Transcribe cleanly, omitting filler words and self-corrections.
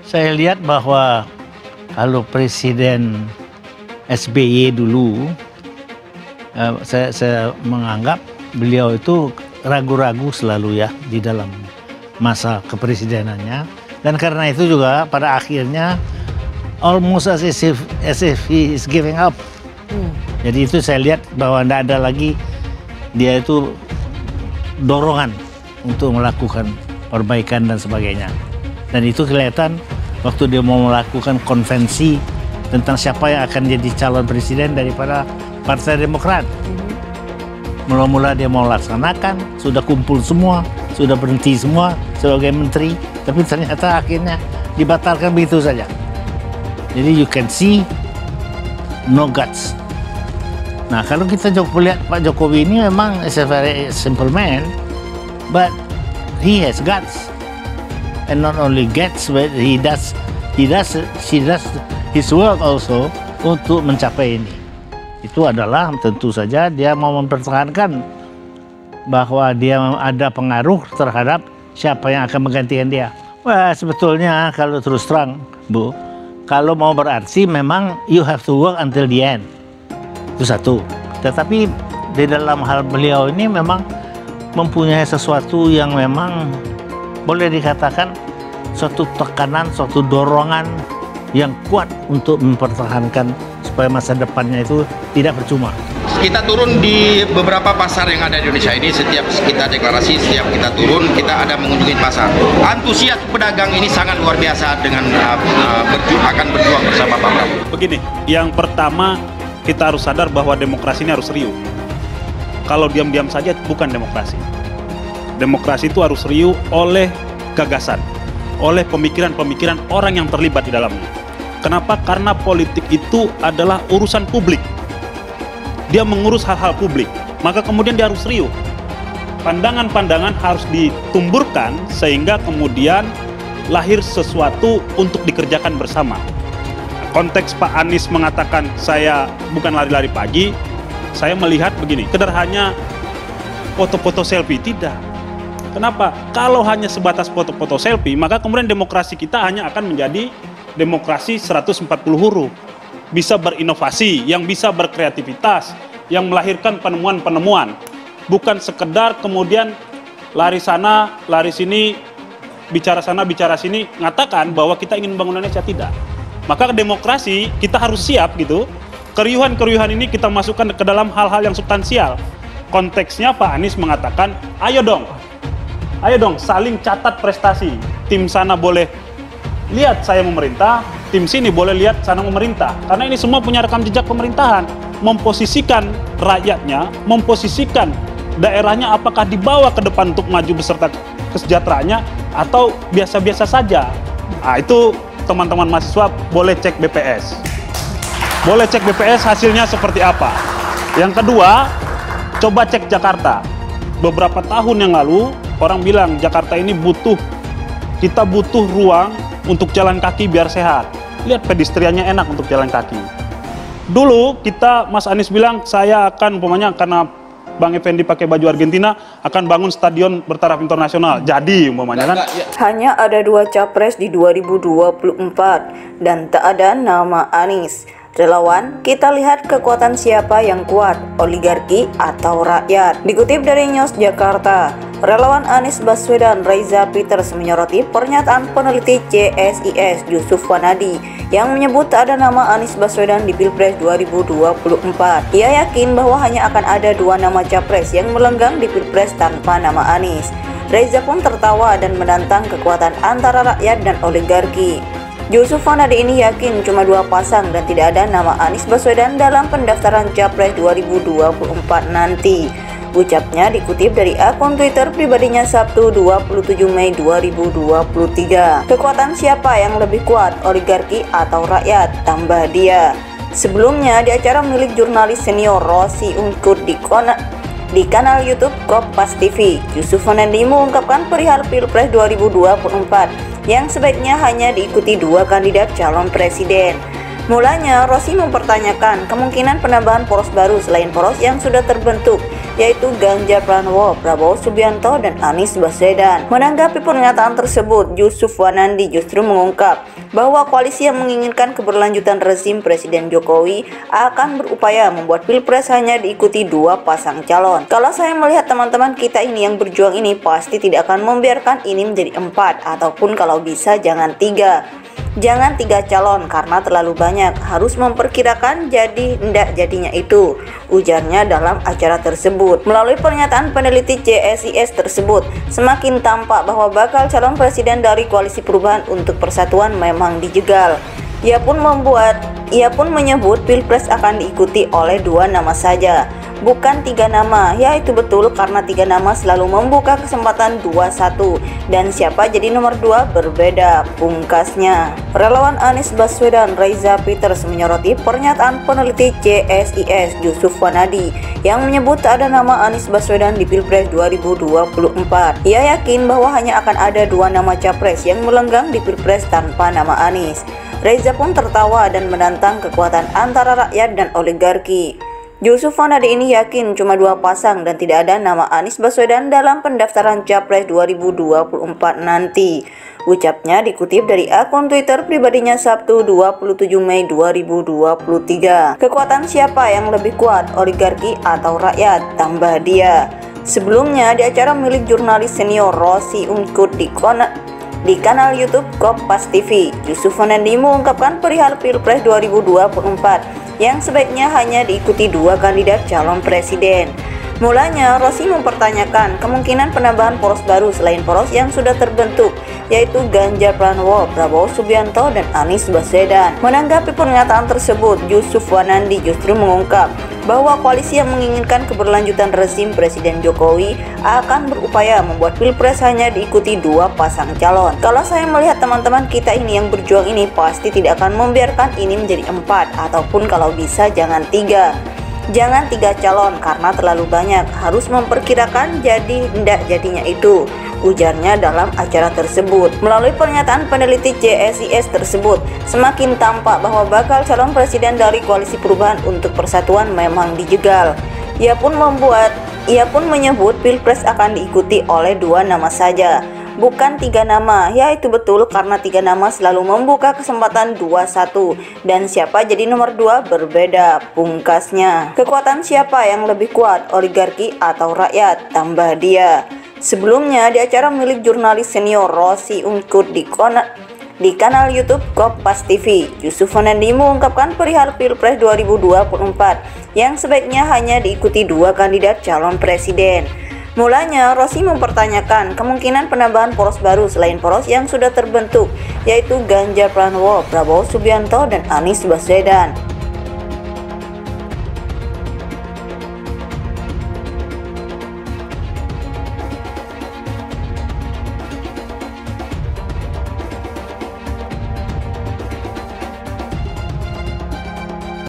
Saya lihat bahwa kalau Presiden SBY dulu, saya menganggap beliau itu ragu-ragu selalu ya di dalam masa kepresidenannya, dan karena itu juga pada akhirnya almost as if he is giving up. Jadi itu saya lihat bahwa tidak ada lagi dia itu dorongan untuk melakukan perbaikan dan sebagainya. Dan itu kelihatan waktu dia mau melakukan konvensi tentang siapa yang akan jadi calon presiden daripada Partai Demokrat. Mula-mula dia mau laksanakan, sudah kumpul semua, sudah berhenti semua sebagai menteri, tapi ternyata akhirnya dibatalkan begitu saja. Jadi you can see no guts. Nah, kalau kita lihat Pak Jokowi ini memang is a very simple man, but he has guts. And not only guts, but she does his work also untuk mencapai ini. Itu adalah tentu saja dia mau mempertahankan bahwa dia ada pengaruh terhadap siapa yang akan menggantikan dia. Wah, sebetulnya kalau terus terang, Bu, kalau mau berarti memang you have to work until the end. Itu satu. Tetapi di dalam hal beliau ini memang mempunyai sesuatu yang memang boleh dikatakan suatu tekanan, suatu dorongan yang kuat untuk mempertahankan supaya masa depannya itu tidak percuma. Kita turun di beberapa pasar yang ada di Indonesia ini, setiap kita deklarasi, setiap kita turun, kita ada mengunjungi pasar. Antusias pedagang ini sangat luar biasa dengan akan berjuang bersama Pak Prabowo. Begini, yang pertama kita harus sadar bahwa demokrasi ini harus serius. Kalau diam-diam saja bukan demokrasi. Demokrasi itu harus serius oleh gagasan, oleh pemikiran-pemikiran orang yang terlibat di dalamnya. Kenapa? Karena politik itu adalah urusan publik. Dia mengurus hal-hal publik, maka kemudian dia harus serius. Pandangan-pandangan harus ditumburkan sehingga kemudian lahir sesuatu untuk dikerjakan bersama. Konteks Pak Anies mengatakan saya bukan lari-lari pagi, saya melihat begini, sekedar hanya foto-foto selfie, tidak. Kenapa? Kalau hanya sebatas foto-foto selfie, maka kemudian demokrasi kita hanya akan menjadi demokrasi 140 huruf. Bisa berinovasi, yang bisa berkreativitas, yang melahirkan penemuan-penemuan. Bukan sekedar kemudian lari sana, lari sini, bicara sana, bicara sini, mengatakan bahwa kita ingin membangun Indonesia, tidak. Maka demokrasi kita harus siap gitu. Keriuhan-keriuhan ini kita masukkan ke dalam hal-hal yang substansial. Konteksnya Pak Anies mengatakan, ayo dong saling catat prestasi. Tim sana boleh lihat saya memerintah, tim sini boleh lihat sana memerintah. Karena ini semua punya rekam jejak pemerintahan. Memposisikan rakyatnya, memposisikan daerahnya apakah dibawa ke depan untuk maju beserta kesejahteraannya atau biasa-biasa saja. Nah, itu teman-teman mahasiswa boleh cek BPS. Boleh cek BPS hasilnya seperti apa. Yang kedua, coba cek Jakarta. Beberapa tahun yang lalu, orang bilang Jakarta ini kita butuh ruang untuk jalan kaki biar sehat. Lihat pedestriannya enak untuk jalan kaki. Dulu Mas Anies bilang saya akan karena Bang Effendi pakai baju Argentina akan bangun stadion bertaraf internasional. Jadi kan. Hanya ada 2 capres di 2024 dan tak ada nama Anies. Relawan, kita lihat kekuatan siapa yang kuat, oligarki atau rakyat. Dikutip dari News Jakarta, relawan Anies Baswedan Reza Peters menyoroti pernyataan peneliti CSIS Yusuf Wanadi yang menyebut tak ada nama Anies Baswedan di Pilpres 2024. Ia yakin bahwa hanya akan ada 2 nama capres yang melenggang di Pilpres tanpa nama Anies. Reza pun tertawa dan menantang kekuatan antara rakyat dan oligarki. Yusuf Wanadi ini yakin cuma 2 pasang dan tidak ada nama Anies Baswedan dalam pendaftaran Capres 2024 nanti. Ucapnya dikutip dari akun Twitter pribadinya Sabtu 27 Mei 2023. Kekuatan siapa yang lebih kuat, oligarki atau rakyat? Tambah dia. Sebelumnya di acara milik jurnalis senior Rosi Ungkut di kanal YouTube Kompas TV, Yusuf Wanadi mengungkapkan perihal Pilpres 2024 yang sebaiknya hanya diikuti 2 kandidat calon presiden. Mulanya, Rosi mempertanyakan kemungkinan penambahan poros baru selain poros yang sudah terbentuk. yaitu Ganjar Pranowo, Prabowo Subianto, dan Anies Baswedan. Menanggapi pernyataan tersebut, Yusuf Wanandi justru mengungkap bahwa koalisi yang menginginkan keberlanjutan rezim Presiden Jokowi akan berupaya membuat Pilpres hanya diikuti 2 pasang calon. Kalau saya melihat teman-teman kita ini yang berjuang ini pasti tidak akan membiarkan ini menjadi 4, ataupun kalau bisa jangan 3. Jangan 3 calon karena terlalu banyak, harus memperkirakan jadi ndak jadinya itu, ujarnya dalam acara tersebut. Melalui pernyataan peneliti CSIS tersebut, semakin tampak bahwa bakal calon presiden dari Koalisi Perubahan untuk Persatuan memang dijegal. Ia pun menyebut Pilpres akan diikuti oleh 2 nama saja, bukan 3 nama. Ya, itu betul karena 3 nama selalu membuka kesempatan 2-1 dan siapa jadi nomor 2 berbeda, pungkasnya. Relawan Anies Baswedan Reza Peters menyoroti pernyataan peneliti CSIS Yusuf Wanandi yang menyebut tak ada nama Anies Baswedan di Pilpres 2024. Ia yakin bahwa hanya akan ada 2 nama capres yang melenggang di Pilpres tanpa nama Anies. Reza pun tertawa dan menantang kekuatan antara rakyat dan oligarki. Yusuf Wanandi ini yakin cuma 2 pasang dan tidak ada nama Anies Baswedan dalam pendaftaran Capres 2024 nanti. Ucapnya dikutip dari akun Twitter pribadinya Sabtu 27 Mei 2023. Kekuatan siapa yang lebih kuat, oligarki atau rakyat? Tambah dia. Sebelumnya di acara milik jurnalis senior Rossi Ungkut di kanal YouTube Kompas TV, Yusuf Wanandi mengungkapkan perihal Pilpres 2024 yang sebaiknya hanya diikuti 2 kandidat calon presiden. Mulanya, Rossi mempertanyakan kemungkinan penambahan poros baru selain poros yang sudah terbentuk, yaitu Ganjar Pranowo, Prabowo Subianto, dan Anies Baswedan. Menanggapi pernyataan tersebut, Yusuf Wanandi justru mengungkap bahwa koalisi yang menginginkan keberlanjutan rezim Presiden Jokowi akan berupaya membuat Pilpres hanya diikuti 2 pasang calon. Kalau saya melihat teman-teman kita ini yang berjuang ini pasti tidak akan membiarkan ini menjadi 4, ataupun kalau bisa jangan 3. Jangan 3 calon karena terlalu banyak, harus memperkirakan jadi ndak jadinya itu, ujarnya dalam acara tersebut. Melalui pernyataan peneliti CSIS tersebut, semakin tampak bahwa bakal calon presiden dari Koalisi Perubahan untuk Persatuan memang dijegal. Ia pun menyebut Pilpres akan diikuti oleh 2 nama saja, bukan 3 nama. Ya, itu betul karena 3 nama selalu membuka kesempatan 2-1 dan siapa jadi nomor 2 berbeda, pungkasnya. Kekuatan siapa yang lebih kuat, oligarki atau rakyat? Tambah dia. Sebelumnya di acara milik jurnalis senior Rossi Ungkut di kanal YouTube Kompas TV, Yusuf Wanandi mengungkapkan perihal Pilpres 2024 yang sebaiknya hanya diikuti 2 kandidat calon presiden. Mulanya, Rossi mempertanyakan kemungkinan penambahan poros baru selain poros yang sudah terbentuk, yaitu Ganjar Pranowo, Prabowo Subianto, dan Anies Baswedan.